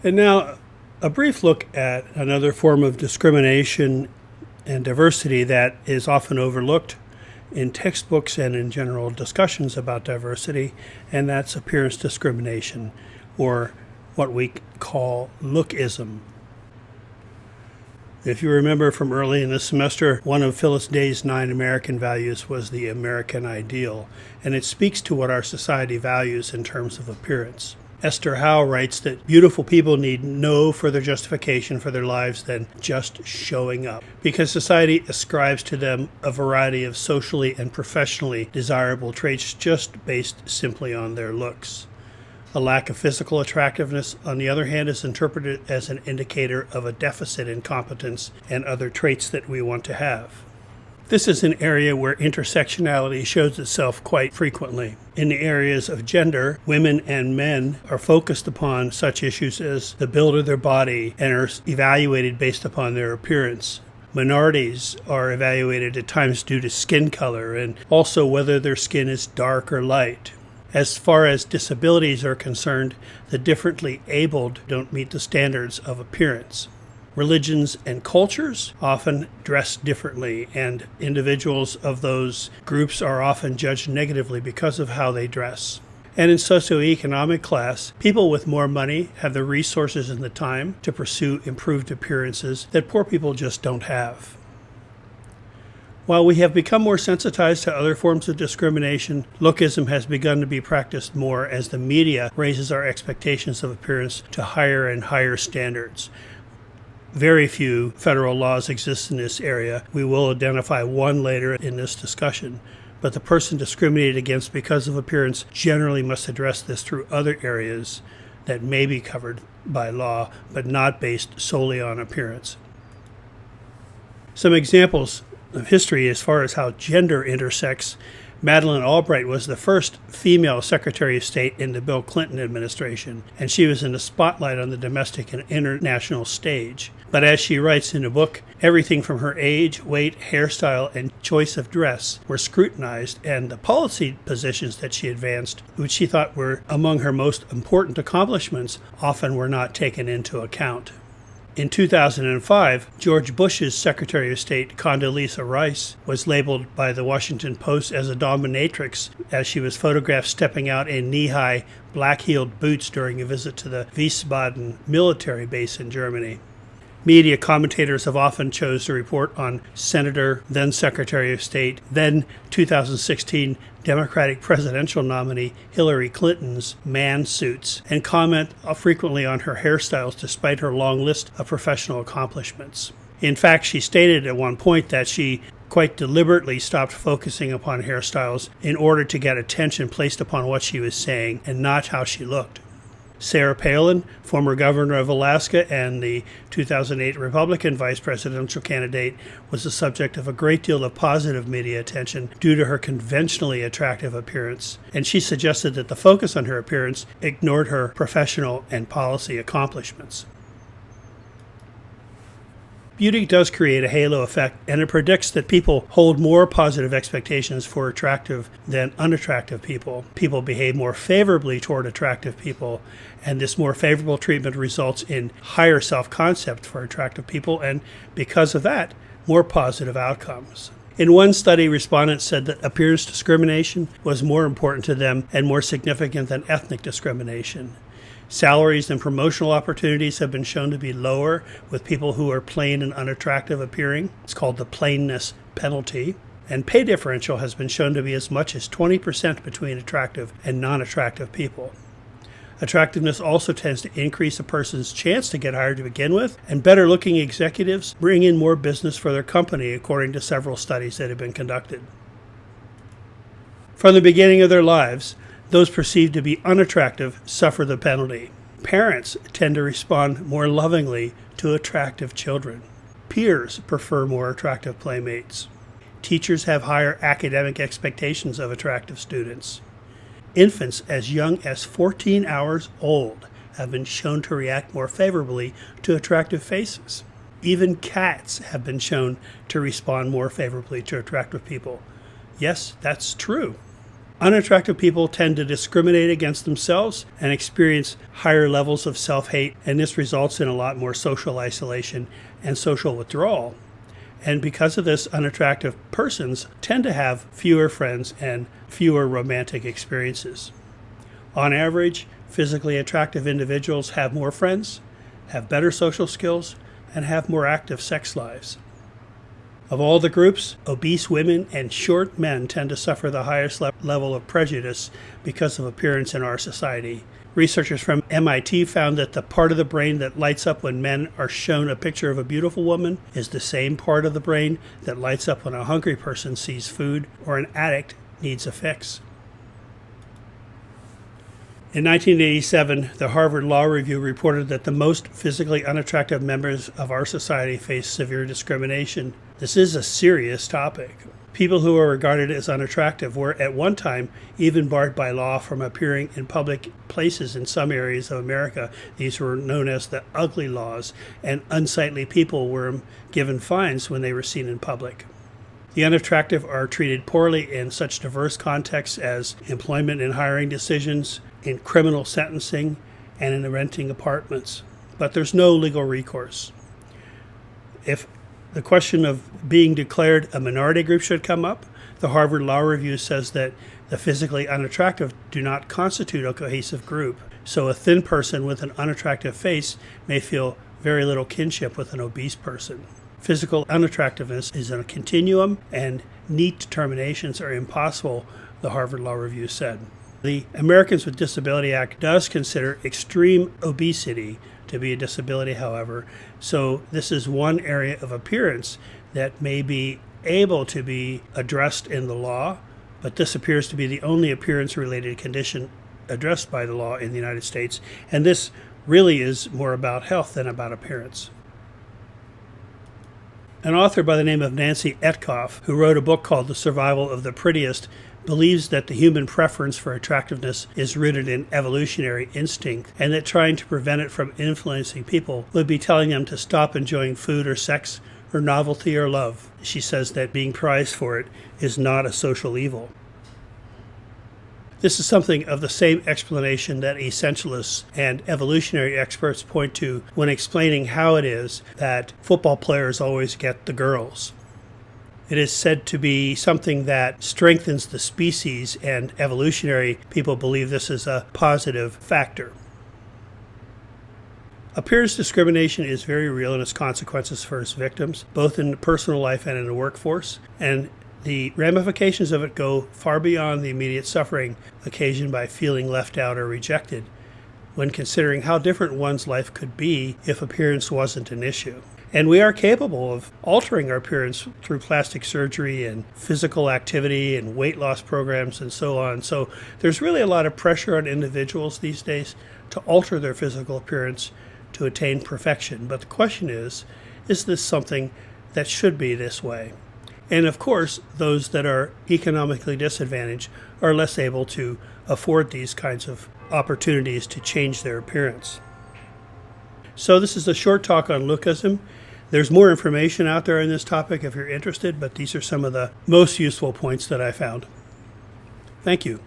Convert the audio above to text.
And now, a brief look at another form of discrimination and diversity that is often overlooked in textbooks and in general discussions about diversity, and that's appearance discrimination, or what we call Lookism. If you remember from early in the semester, one of Phyllis Day's 9 American values was the American ideal, and it speaks to what our society values in terms of appearance. Esther Howe writes that beautiful people need no further justification for their lives than just showing up, because society ascribes to them a variety of socially and professionally desirable traits just based simply on their looks. A lack of physical attractiveness, on the other hand, is interpreted as an indicator of a deficit in competence and other traits that we want to have. This is an area where intersectionality shows itself quite frequently. In the areas of gender, women and men are focused upon such issues as the build of their body and are evaluated based upon their appearance. Minorities are evaluated at times due to skin color and also whether their skin is dark or light. As far as disabilities are concerned, the differently abled don't meet the standards of appearance. Religions and cultures often dress differently, and individuals of those groups are often judged negatively because of how they dress. And in socioeconomic class, people with more money have the resources and the time to pursue improved appearances that poor people just don't have. While we have become more sensitized to other forms of discrimination, Lookism has begun to be practiced more as the media raises our expectations of appearance to higher and higher standards. Very few federal laws exist in this area. We will identify one later in this discussion. But the person discriminated against because of appearance generally must address this through other areas that may be covered by law, but not based solely on appearance. Some examples of history as far as how gender intersects. Madeleine Albright was the first female Secretary of State in the Bill Clinton administration, and she was in the spotlight on the domestic and international stage. But as she writes in the book, everything from her age, weight, hairstyle, and choice of dress were scrutinized, and the policy positions that she advanced, which she thought were among her most important accomplishments, often were not taken into account. In 2005, George Bush's Secretary of State, Condoleezza Rice, was labeled by the Washington Post as a dominatrix as she was photographed stepping out in knee-high, black-heeled boots during a visit to the Wiesbaden military base in Germany. Media commentators have often chosen to report on Senator, then Secretary of State, then 2016 Democratic presidential nominee Hillary Clinton's man suits, and comment frequently on her hairstyles despite her long list of professional accomplishments. In fact, she stated at one point that she quite deliberately stopped focusing upon hairstyles in order to get attention placed upon what she was saying and not how she looked. Sarah Palin, former governor of Alaska and the 2008 Republican vice presidential candidate, was the subject of a great deal of positive media attention due to her conventionally attractive appearance, and she suggested that the focus on her appearance ignored her professional and policy accomplishments. Beauty does create a halo effect, and it predicts that people hold more positive expectations for attractive than unattractive people. People behave more favorably toward attractive people, and this more favorable treatment results in higher self-concept for attractive people, and because of that, more positive outcomes. In one study, respondents said that appearance discrimination was more important to them and more significant than ethnic discrimination. Salaries and promotional opportunities have been shown to be lower with people who are plain and unattractive appearing. It's called the plainness penalty. And pay differential has been shown to be as much as 20% between attractive and non-attractive people. Attractiveness also tends to increase a person's chance to get hired to begin with, and better-looking executives bring in more business for their company, according to several studies that have been conducted. From the beginning of their lives, those perceived to be unattractive suffer the penalty. Parents tend to respond more lovingly to attractive children. Peers prefer more attractive playmates. Teachers have higher academic expectations of attractive students. Infants as young as 14 hours old have been shown to react more favorably to attractive faces. Even cats have been shown to respond more favorably to attractive people. Yes, that's true. Unattractive people tend to discriminate against themselves and experience higher levels of self-hate, and this results in a lot more social isolation and social withdrawal. And because of this, unattractive persons tend to have fewer friends and fewer romantic experiences. On average, physically attractive individuals have more friends, have better social skills, and have more active sex lives. Of all the groups, obese women and short men tend to suffer the highest level of prejudice because of appearance in our society. Researchers from MIT found that the part of the brain that lights up when men are shown a picture of a beautiful woman is the same part of the brain that lights up when a hungry person sees food or an addict needs a fix. In 1987, the Harvard Law Review reported that the most physically unattractive members of our society face severe discrimination. This is a serious topic. People who are regarded as unattractive were at one time even barred by law from appearing in public places in some areas of America. These were known as the ugly laws, and unsightly people were given fines when they were seen in public. The unattractive are treated poorly in such diverse contexts as employment and hiring decisions, in criminal sentencing, and in renting apartments. But there's no legal recourse. If the question of being declared a minority group should come up, the Harvard Law Review says that the physically unattractive do not constitute a cohesive group. So a thin person with an unattractive face may feel very little kinship with an obese person. Physical unattractiveness is a continuum, and neat determinations are impossible, the Harvard Law Review said. The Americans with Disability Act does consider extreme obesity to be a disability, however, so this is one area of appearance that may be able to be addressed in the law, but this appears to be the only appearance-related condition addressed by the law in the United States, and this really is more about health than about appearance. An author by the name of Nancy Etkoff, who wrote a book called The Survival of the Prettiest, believes that the human preference for attractiveness is rooted in evolutionary instinct, and that trying to prevent it from influencing people would be telling them to stop enjoying food or sex or novelty or love. She says that being prized for it is not a social evil. This is something of the same explanation that essentialists and evolutionary experts point to when explaining how it is that football players always get the girls. It is said to be something that strengthens the species, and evolutionary people believe this is a positive factor. Appearance discrimination is very real in its consequences for its victims, both in personal life and in the workforce, and the ramifications of it go far beyond the immediate suffering occasioned by feeling left out or rejected, when considering how different one's life could be if appearance wasn't an issue. And we are capable of altering our appearance through plastic surgery and physical activity and weight loss programs and so on. So there's really a lot of pressure on individuals these days to alter their physical appearance to attain perfection. But the question is this something that should be this way? And of course, those that are economically disadvantaged are less able to afford these kinds of opportunities to change their appearance. So this is a short talk on Lookism. There's more information out there on this topic if you're interested, but these are some of the most useful points that I found. Thank you.